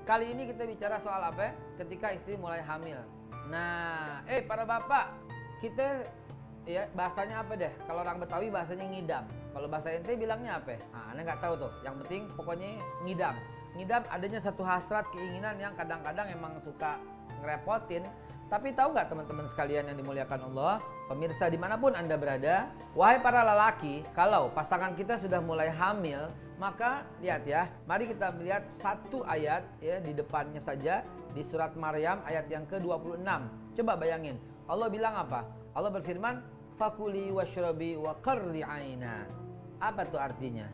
Kali ini kita bicara soal apa? Ketika istri mulai hamil. Nah, para bapak, kita ya bahasanya apa deh? Kalau orang Betawi bahasanya ngidam. Kalau bahasa ente bilangnya apa? Nah, Anda nggak tahu tuh. Yang penting pokoknya ngidam. Ngidam adanya satu hasrat keinginan yang kadang-kadang emang suka ngerepotin. Tapi tahu nggak teman-teman sekalian yang dimuliakan Allah, pemirsa dimanapun Anda berada, wahai para lelaki, kalau pasangan kita sudah mulai hamil, maka lihat ya, mari kita melihat satu ayat ya di depannya saja di surat Maryam ayat yang ke-26. Coba bayangin, Allah bilang apa? Allah berfirman, fakuli washrabi wa qarri aina. Apa tuh artinya?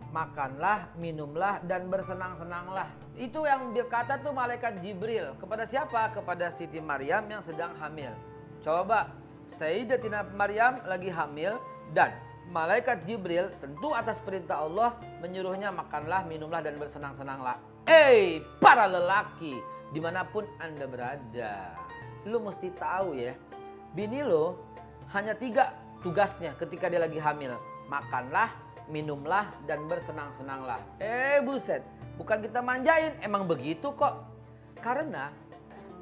Makanlah, minumlah, dan bersenang-senanglah. Itu yang berkata tuh malaikat Jibril. Kepada siapa? Kepada Siti Maryam yang sedang hamil. Coba, Sayyidatina Maryam lagi hamil dan malaikat Jibril tentu atas perintah Allah menyuruhnya makanlah, minumlah, dan bersenang-senanglah. Para lelaki, dimanapun Anda berada, lu mesti tahu ya, bini lu hanya 3 tugasnya ketika dia lagi hamil. Makanlah, minumlah, dan bersenang-senanglah. Buset, bukan kita manjain, emang begitu kok. Karena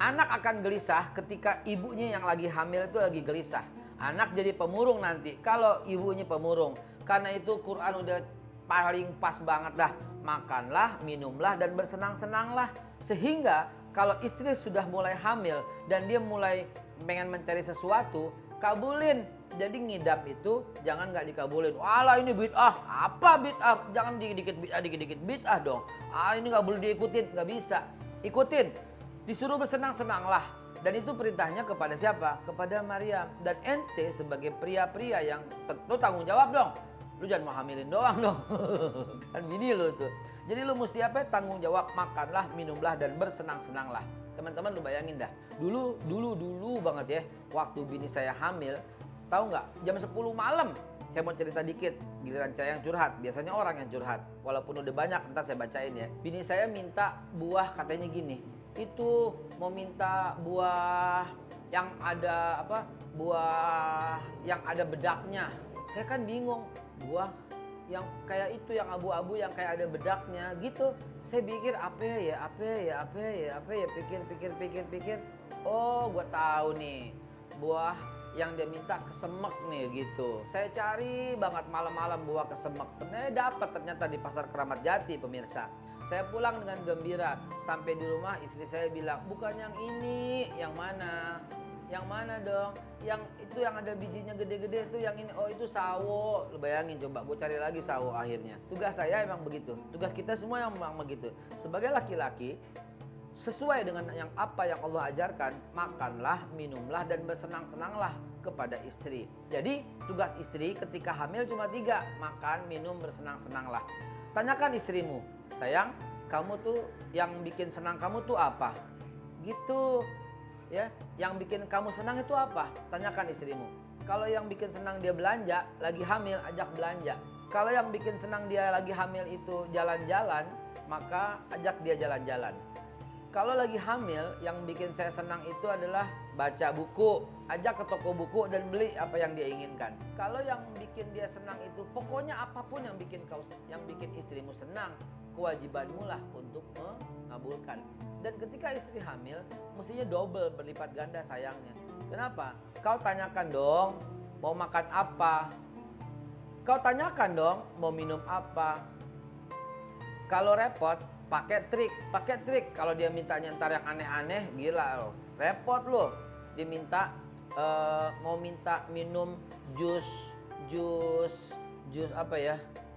anak akan gelisah ketika ibunya yang lagi hamil itu lagi gelisah. Anak jadi pemurung nanti kalau ibunya pemurung. Karena itu Quran udah paling pas banget dah. Makanlah, minumlah, dan bersenang-senanglah. Sehingga kalau istri sudah mulai hamil dan dia mulai pengen mencari sesuatu, kabulin. Jadi ngidam itu jangan nggak dikabulin. Walah ini bid'ah. Apa bid'ah? Jangan dikit-dikit bid'ah dong. Ini nggak boleh diikutin, nggak bisa. Ikutin. Disuruh bersenang-senanglah. Dan itu perintahnya kepada siapa? Kepada Maryam. Dan ente sebagai pria-pria yang tentu tanggung jawab dong. Lu jangan mau hamilin doang dong. Kan bini lu tuh. Jadi lu mesti apa? Tanggung jawab, makanlah, minumlah, dan bersenang-senanglah. Teman-teman lu bayangin dah. Dulu banget ya. Waktu bini saya hamil. Tahu nggak? Jam 10 malam. Saya mau cerita dikit. Giliran saya yang curhat. Biasanya orang yang curhat. Walaupun udah banyak, entar saya bacain ya. Bini saya minta buah katanya gini. Itu mau minta buah yang ada apa? Buah yang ada bedaknya. Saya kan bingung. Buah yang kayak itu, yang abu-abu, yang kayak ada bedaknya gitu. Saya pikir apa ya, pikir. Oh, gue tahu nih. Buah yang dia minta kesemek nih gitu. Saya cari banget malam-malam buah kesemek. Dapat ternyata di Pasar Keramat Jati pemirsa. Saya pulang dengan gembira. Sampai di rumah istri saya bilang, bukan yang ini, yang mana? Yang mana dong? Yang itu yang ada bijinya gede-gede itu yang ini. Oh itu sawo. Lu bayangin coba, gue cari lagi sawo akhirnya. Tugas saya emang begitu. Tugas kita semua yang memang begitu. Sebagai laki-laki, sesuai dengan yang apa yang Allah ajarkan, makanlah, minumlah, dan bersenang-senanglah kepada istri. Jadi tugas istri ketika hamil cuma 3, makan, minum, bersenang-senanglah. Tanyakan istrimu, sayang, kamu tuh yang bikin senang kamu tuh apa? Gitu ya, yang bikin kamu senang itu apa? Tanyakan istrimu. Kalau yang bikin senang dia belanja, lagi hamil, ajak belanja. Kalau yang bikin senang dia lagi hamil itu jalan-jalan, maka ajak dia jalan-jalan. Kalau lagi hamil, yang bikin saya senang itu adalah baca buku. Ajak ke toko buku dan beli apa yang dia inginkan. Kalau yang bikin dia senang itu, pokoknya apapun yang bikin istrimu senang, kewajibanmu lah untuk mengabulkan. Dan ketika istri hamil, mestinya double, berlipat ganda sayangnya. Kenapa? Kau tanyakan dong, mau makan apa? Kau tanyakan dong, mau minum apa? Kalau repot, pakai trik. Kalau dia mintanya ntar yang aneh-aneh, gila loh. Repot loh. Dia minta mau minta minum jus apa ya?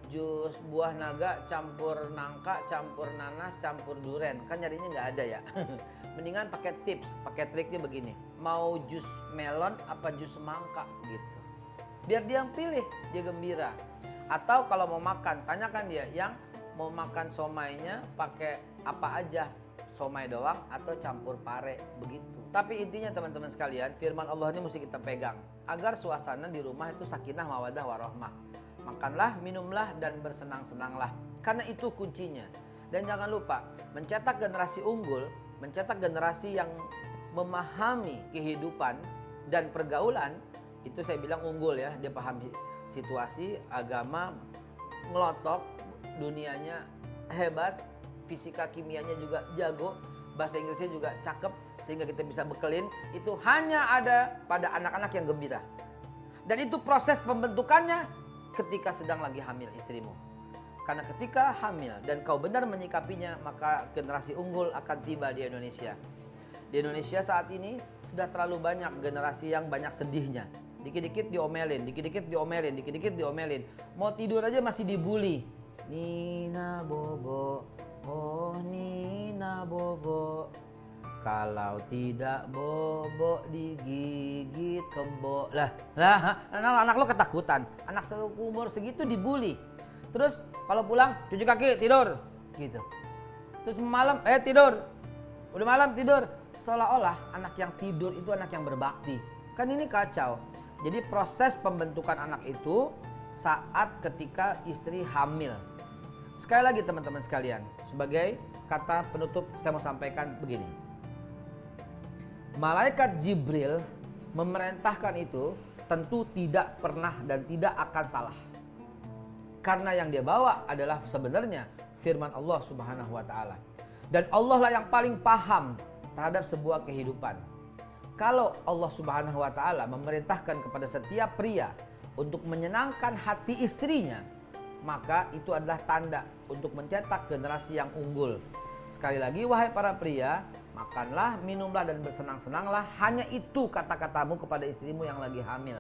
Jus buah naga campur nangka, campur nanas, campur duren. Kan nyarinya nggak ada ya. Mendingan pakai tips, pakai triknya begini. Mau jus melon apa jus semangka gitu. Biar dia yang pilih, dia gembira. Atau kalau mau makan, tanyakan dia yang mau makan somainya pakai apa aja, somai doang atau campur pare, begitu. Tapi intinya teman-teman sekalian, firman Allah ini mesti kita pegang agar suasana di rumah itu sakinah, mawadah, warahmah. Makanlah, minumlah, dan bersenang-senanglah. Karena itu kuncinya. Dan jangan lupa, mencetak generasi unggul, mencetak generasi yang memahami kehidupan dan pergaulan, itu saya bilang unggul ya. Dia paham situasi, agama, ngelotok, dunianya hebat, fisika kimianya juga jago, bahasa Inggrisnya juga cakep, sehingga kita bisa bekelin, itu hanya ada pada anak-anak yang gembira. Dan itu proses pembentukannya ketika sedang lagi hamil istrimu. Karena ketika hamil dan kau benar menyikapinya, maka generasi unggul akan tiba di Indonesia. Di Indonesia saat ini sudah terlalu banyak generasi yang banyak sedihnya. Dikit-dikit diomelin, dikit-dikit diomelin, dikit-dikit diomelin. Mau tidur aja masih dibully. Nina Bobo, oh Nina Bobo, kalau tidak bobo digigit kebo. Lah, anak lo ketakutan. Anak seumur segitu dibully. Terus kalau pulang cuci kaki, tidur gitu. Terus malam tidur. Udah malam tidur. Seolah-olah anak yang tidur itu anak yang berbakti. Kan ini kacau. Jadi proses pembentukan anak itu saat ketika istri hamil. Sekali lagi teman-teman sekalian, sebagai kata penutup saya mau sampaikan begini. Malaikat Jibril memerintahkan itu tentu tidak pernah dan tidak akan salah. Karena yang dia bawa adalah sebenarnya firman Allah Subhanahu wa taala. Dan Allah lah yang paling paham terhadap sebuah kehidupan. Kalau Allah Subhanahu wa taala memerintahkan kepada setiap pria untuk menyenangkan hati istrinya, maka itu adalah tanda untuk mencetak generasi yang unggul. Sekali lagi wahai para pria, makanlah, minumlah dan bersenang-senanglah, hanya itu kata-katamu kepada istrimu yang lagi hamil.